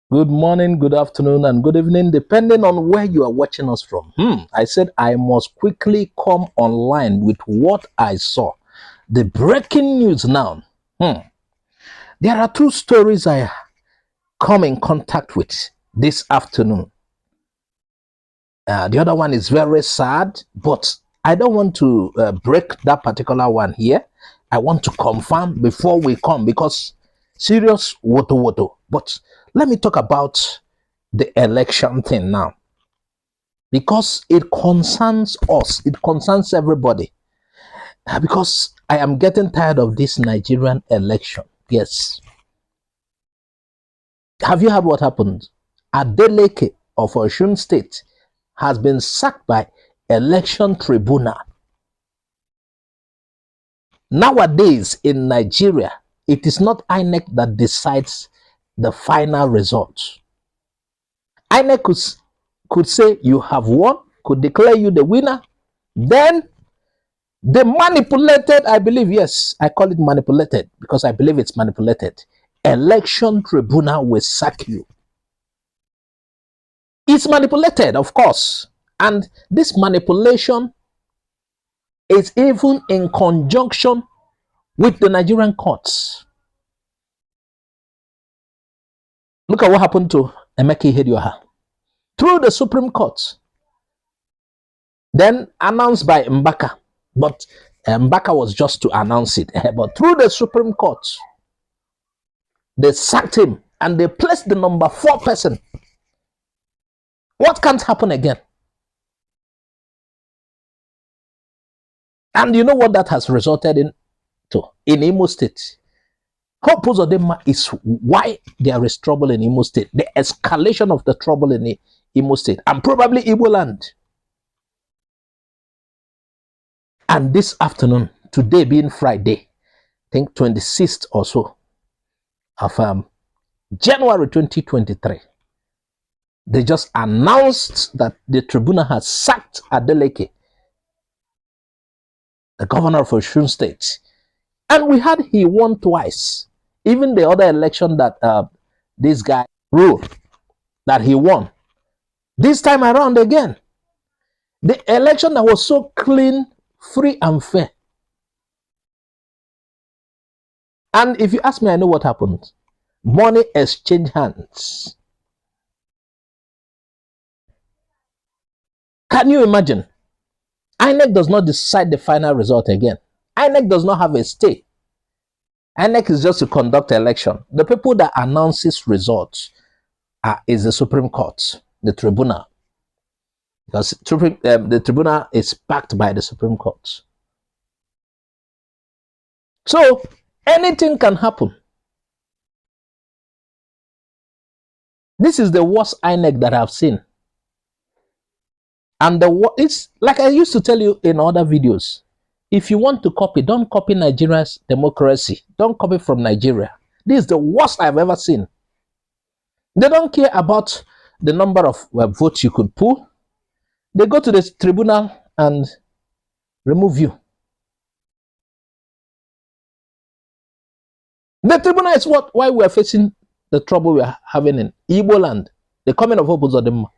Good morning, good afternoon, and good evening, depending on where you are watching us from. I said I must quickly come online with what I saw. The breaking news now. There are two stories I come in contact with this afternoon. The other one is very sad, but I don't want to break that particular one here. I want to confirm before we come because serious woto woto. But let me talk about the election thing now because it concerns us, it concerns everybody. Because I am getting tired of this Nigerian election. Yes. Have you heard what happened? Adeleke of Osun State has been sacked by election tribunal. Nowadays in Nigeria, it is not INEC that decides the final result. INEC could say you have won, could declare you the winner. Then the manipulated, I believe, yes, I call it manipulated because I believe it's manipulated. Election tribunal will sack you. It's manipulated, of course. And this manipulation is even in conjunction with the Nigerian courts. Look at what happened to Emeka Ihedioha. Through the Supreme Court, then announced by Mbaka, but Mbaka was just to announce it. But through the Supreme Court, they sacked him and they placed the number 4 person. What can't happen again? And you know what that has resulted in Imo State? Hope Uzodinma is why there is trouble in Imo State. The escalation of the trouble in Imo State and probably Igbo land. And this afternoon, today being Friday, I think 26th or so of January 2023, they just announced that the tribunal has sacked Adeleke, the governor of Osun State. And we had he won twice. Even the other election that this guy ruled, that he won. This time around again, the election that was so clean, free and fair. And if you ask me, I know what happened. Money exchanged hands. Can you imagine? INEC does not decide the final result again. INEC does not have a stay. INEC is just to conduct election. The people that announces results is the Supreme Court, the tribunal. Because the tribunal is backed by the Supreme Court. So anything can happen. This is the worst INEC that I've seen. And it's like I used to tell you in other videos. If you want to copy, don't copy Nigeria's democracy. Don't copy from Nigeria. This is the worst I've ever seen. They don't care about the number of votes you could pull. They go to the tribunal and remove you. The tribunal is why we are facing the trouble we are having in Igbo land. The coming of Hope Uzodinma.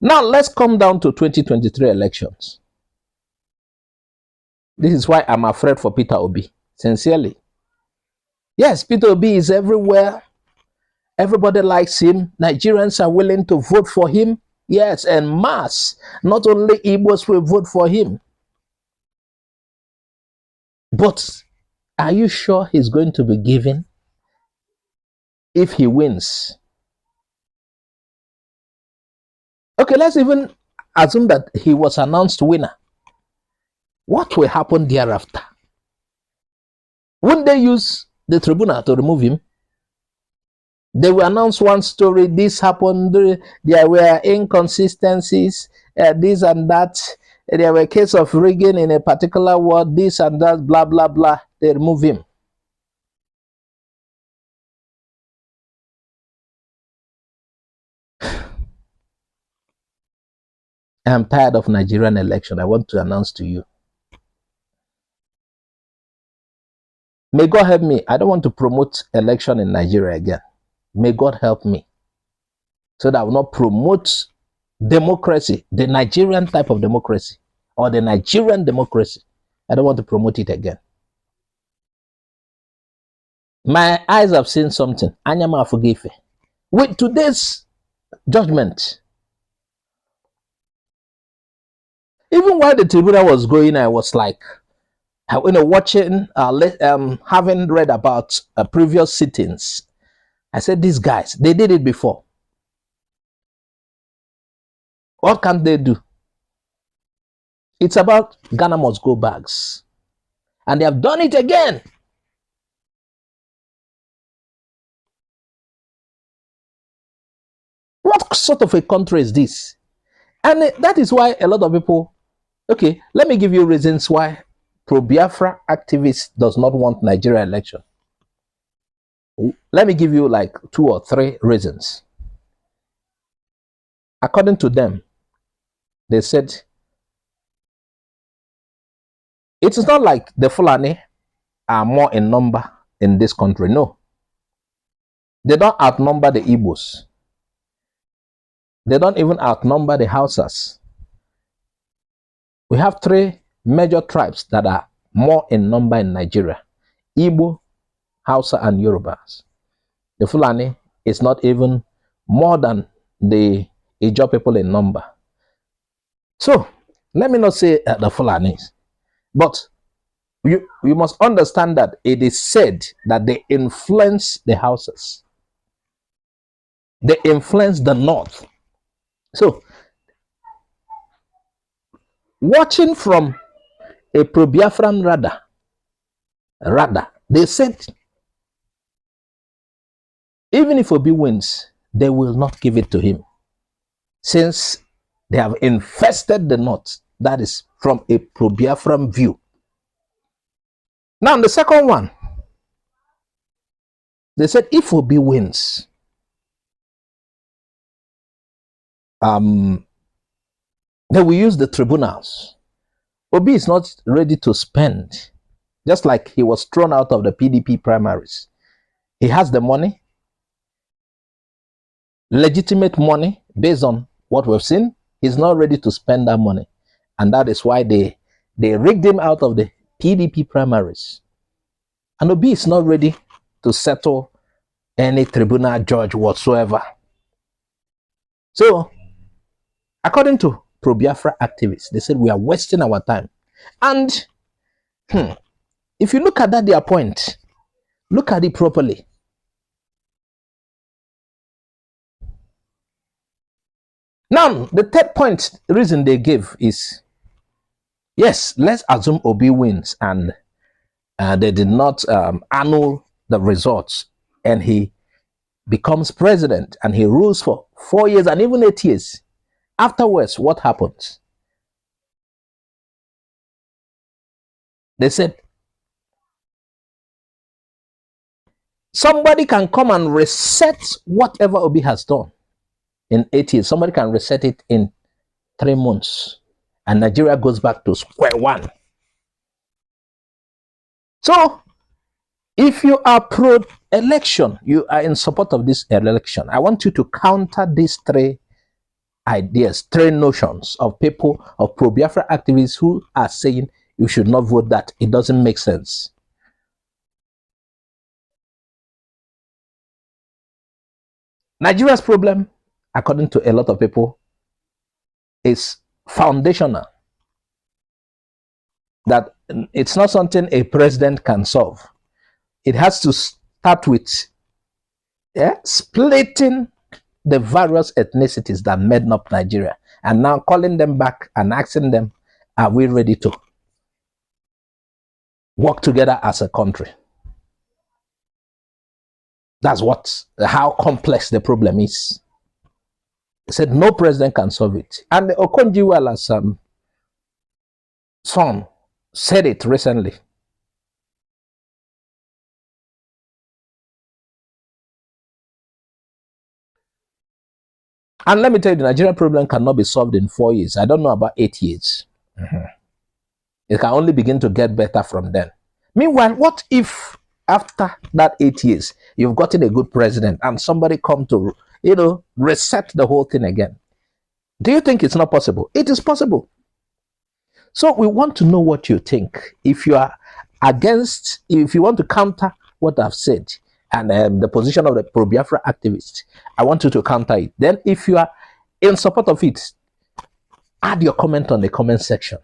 Now let's come down to 2023 elections. This is why I'm afraid for Peter Obi. Sincerely. Yes, Peter Obi is everywhere. Everybody likes him. Nigerians are willing to vote for him. Yes, en masse. Not only Igbos will vote for him. But are you sure he's going to be given if he wins? Okay, let's even assume that he was announced winner. What will happen thereafter? Wouldn't they use the tribunal to remove him? They will announce one story, this happened, there were inconsistencies, this and that, there were cases of rigging in a particular ward, this and that, blah, blah, blah. They remove him. I'm tired of Nigerian election. I want to announce to you. May God help me. I don't want to promote election in Nigeria again. May God help me so that I will not promote democracy, the Nigerian type of democracy, or the Nigerian democracy. I don't want to promote it again. My eyes have seen something. Anyama forgive. With today's judgment, even while the tribunal was going, I was like, watching, having read about previous sittings. I said, these guys, they did it before. What can they do? It's about Ghana must go bags. And they have done it again. What sort of a country is this? And that is why a lot of people, okay, let me give you reasons why pro-Biafra activists does not want Nigeria election. Let me give you like 2 or 3 reasons. According to them, they said, it is not like the Fulani are more in number in this country. No. They don't outnumber the Igbos. They don't even outnumber the Hausas. We have 3 major tribes that are more in number in Nigeria: Igbo, Hausa, and Yorubas. The Fulani is not even more than the Ijaw people in number. So, let me not say the Fulanis, but you must understand that it is said that they influence the Hausas. They influence the North. So, watching from a pro-Biafran radar, they said, even if Obi wins, they will not give it to him, since they have infested the North. That is from a pro-Biafran view. Now, the second one, they said if Obi wins, they will use the tribunals. Obi is not ready to spend, just like he was thrown out of the PDP primaries. He has the money, legitimate money, based on what we've seen. He's not ready to spend that money. And that is why they rigged him out of the PDP primaries. And Obi is not ready to settle any tribunal judge whatsoever. So, according to pro-Biafra activists, they said we are wasting our time. And if you look at that, their point, look at it properly. Now, the third point, the reason they give is, yes, let's assume Obi wins and they did not annul the results, and he becomes president and he rules for 4 years and even 8 years. Afterwards, what happens? They said, somebody can come and reset whatever Obi has done in 8 years. Somebody can reset it in 3 months. And Nigeria goes back to square one. So, if you are pro-election, you are in support of this election, I want you to counter these 3 ideas, 3 notions of people, of pro-Biafra activists who are saying you should not vote that. It doesn't make sense. Nigeria's problem, according to a lot of people, is foundational. That it's not something a president can solve. It has to start with splitting the various ethnicities that made up Nigeria, and now calling them back and asking them, are we ready to work together as a country? That's how complex the problem is. They said no president can solve it. And Okonjo-Iweala's son said it recently. And let me tell you, the Nigerian problem cannot be solved in 4 years. I don't know about 8 years. It can only begin to get better from then. Meanwhile, what if after that 8 years, you've gotten a good president and somebody come to, reset the whole thing again. Do you think it's not possible? It is possible. So we want to know what you think. If you are against, if you want to counter what I've said and the position of the pro-Biafra activists, I want you to counter it. Then if you are in support of it, add your comment on the comment section.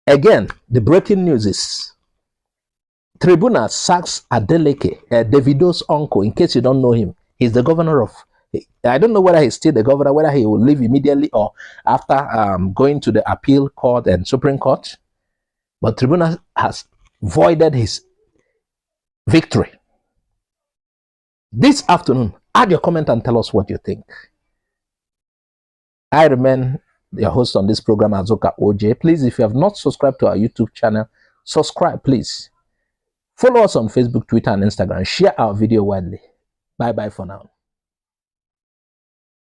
Again, the breaking news is Tribunal sacks Adeleke, Davido's uncle. In case you don't know him, he's the governor of, I don't know whether he's still the governor, whether he will leave immediately or after going to the appeal court and Supreme Court. But Tribunal has voided his victory. This afternoon, add your comment and tell us what you think. I remain your host on this program, Azoka OJ. Please, if you have not subscribed to our YouTube channel, subscribe, please. Follow us on Facebook, Twitter, and Instagram. Share our video widely. Bye-bye for now.